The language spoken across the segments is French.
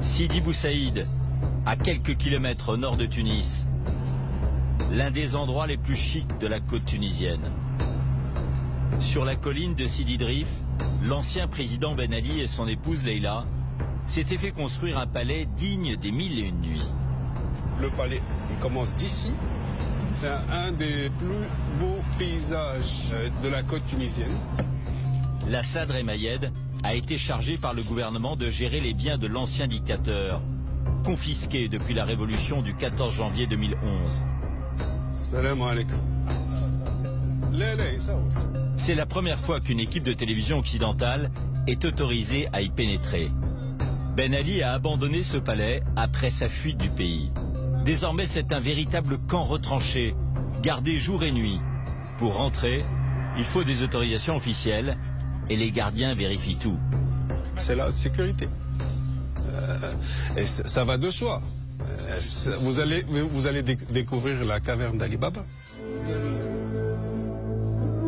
Sidi Bou Saïd, à quelques kilomètres au nord de Tunis, l'un des endroits les plus chics de la côte tunisienne. Sur la colline de Sidi Drif, l'ancien président Ben Ali et son épouse Leïla s'étaient fait construire un palais digne des 1001 nuits. Le palais, il commence d'ici. C'est un des plus beaux paysages de la côte tunisienne. La Sadr Mayed a été chargé par le gouvernement de gérer les biens de l'ancien dictateur, confisqués depuis la révolution du 14 janvier 2011. Salam alaikum. C'est la première fois qu'une équipe de télévision occidentale est autorisée à y pénétrer. Ben Ali a abandonné ce palais après sa fuite du pays. Désormais, c'est un véritable camp retranché, gardé jour et nuit. Pour rentrer, il faut des autorisations officielles et les gardiens vérifient tout. C'est la haute sécurité. Et ça va de soi. Vous allez découvrir la caverne d'Ali Baba.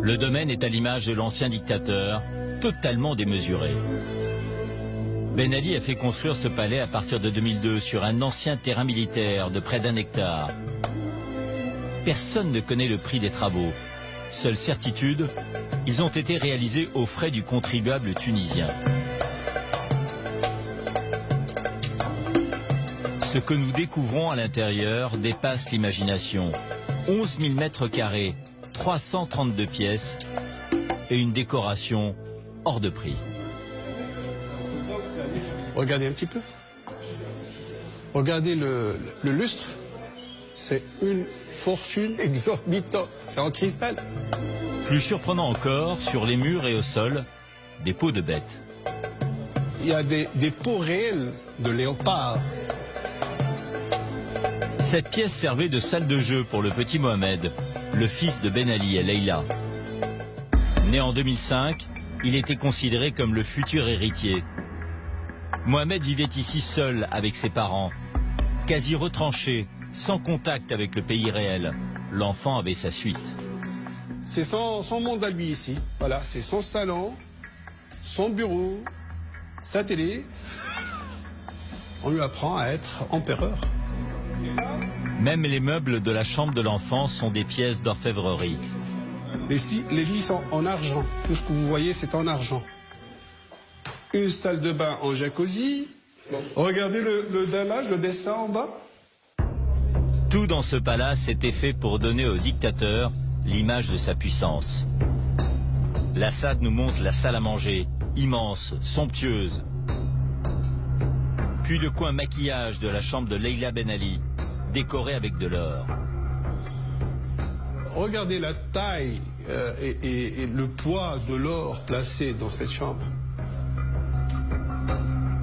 Le domaine est à l'image de l'ancien dictateur, totalement démesuré. Ben Ali a fait construire ce palais à partir de 2002 sur un ancien terrain militaire de près d'1 hectare. Personne ne connaît le prix des travaux. Seule certitude, ils ont été réalisés aux frais du contribuable tunisien. Ce que nous découvrons à l'intérieur dépasse l'imagination. 11 000 mètres carrés, 332 pièces et une décoration hors de prix. Regardez un petit peu. Regardez le lustre. C'est une fortune exorbitante. C'est en cristal. Plus surprenant encore, sur les murs et au sol, des peaux de bêtes. Il y a des peaux réelles de léopard. Cette pièce servait de salle de jeu pour le petit Mohamed, le fils de Ben Ali et Leïla. Né en 2005, il était considéré comme le futur héritier. Mohamed vivait ici seul avec ses parents, quasi retranché, sans contact avec le pays réel. L'enfant avait sa suite. C'est son monde à lui ici. Voilà, c'est son salon, son bureau, sa télé. On lui apprend à être empereur. Même les meubles de la chambre de l'enfant sont des pièces d'orfèvrerie. Mais si, les lits sont en argent. Tout ce que vous voyez, c'est en argent. Une salle de bain en jacuzzi. Regardez le dallage, le dessin en bas. Tout dans ce palace était fait pour donner au dictateur l'image de sa puissance. L'Assad nous montre la salle à manger, immense, somptueuse. Puis le coin maquillage de la chambre de Leïla Ben Ali, décorée avec de l'or. Regardez la taille et le poids de l'or placé dans cette chambre.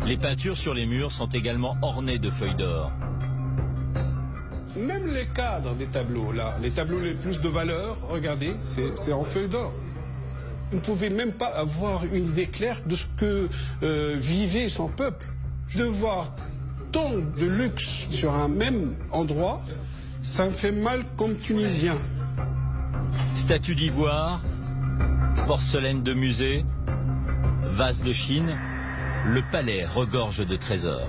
Les peintures sur les murs sont également ornées de feuilles d'or. Même les cadres des tableaux, là, les tableaux les plus de valeur, regardez, c'est en feuilles d'or. Vous ne pouvez même pas avoir une idée claire de ce que vivait son peuple. De voir tant de luxe sur un même endroit, ça me fait mal comme Tunisien. Statues d'ivoire, porcelaine de musée, vase de Chine, le palais regorge de trésors.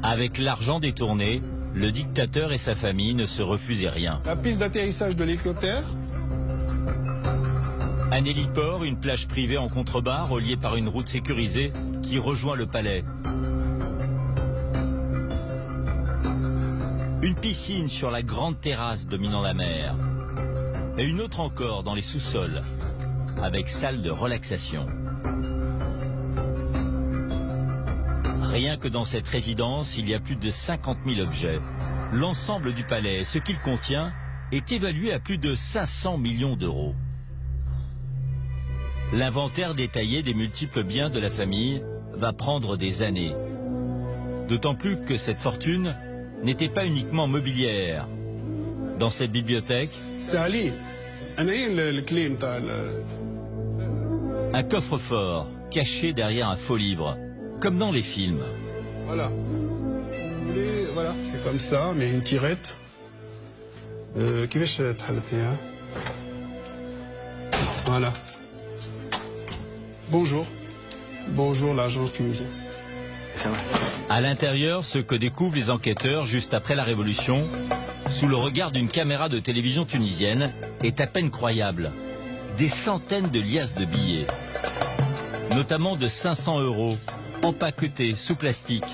Avec l'argent détourné, le dictateur et sa famille ne se refusaient rien. La piste d'atterrissage de l'hélicoptère. Un héliport, une plage privée en contrebas reliée par une route sécurisée qui rejoint le palais. Une piscine sur la grande terrasse dominant la mer. Et une autre encore dans les sous-sols, avec salle de relaxation. Rien que dans cette résidence, il y a plus de 50 000 objets. L'ensemble du palais, ce qu'il contient, est évalué à plus de 500 millions d'euros. L'inventaire détaillé des multiples biens de la famille va prendre des années. D'autant plus que cette fortune n'était pas uniquement mobilière. Dans cette bibliothèque, c'est Ali. Un coffre-fort caché derrière un faux livre, comme dans les films. Voilà. Voilà, c'est comme ça, mais une tirette. Voilà. Bonjour. Bonjour l'agence tunisienne. À l'intérieur, ce que découvrent les enquêteurs juste après la Révolution, sous le regard d'une caméra de télévision tunisienne, est à peine croyable. Des centaines de liasses de billets, notamment de 500 €, empaquetés sous plastique.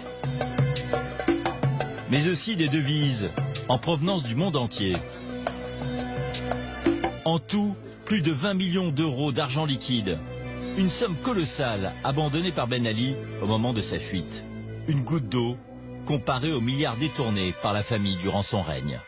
Mais aussi des devises en provenance du monde entier. En tout, plus de 20 millions d'euros d'argent liquide. Une somme colossale abandonnée par Ben Ali au moment de sa fuite. Une goutte d'eau comparée aux milliards détournés par la famille durant son règne.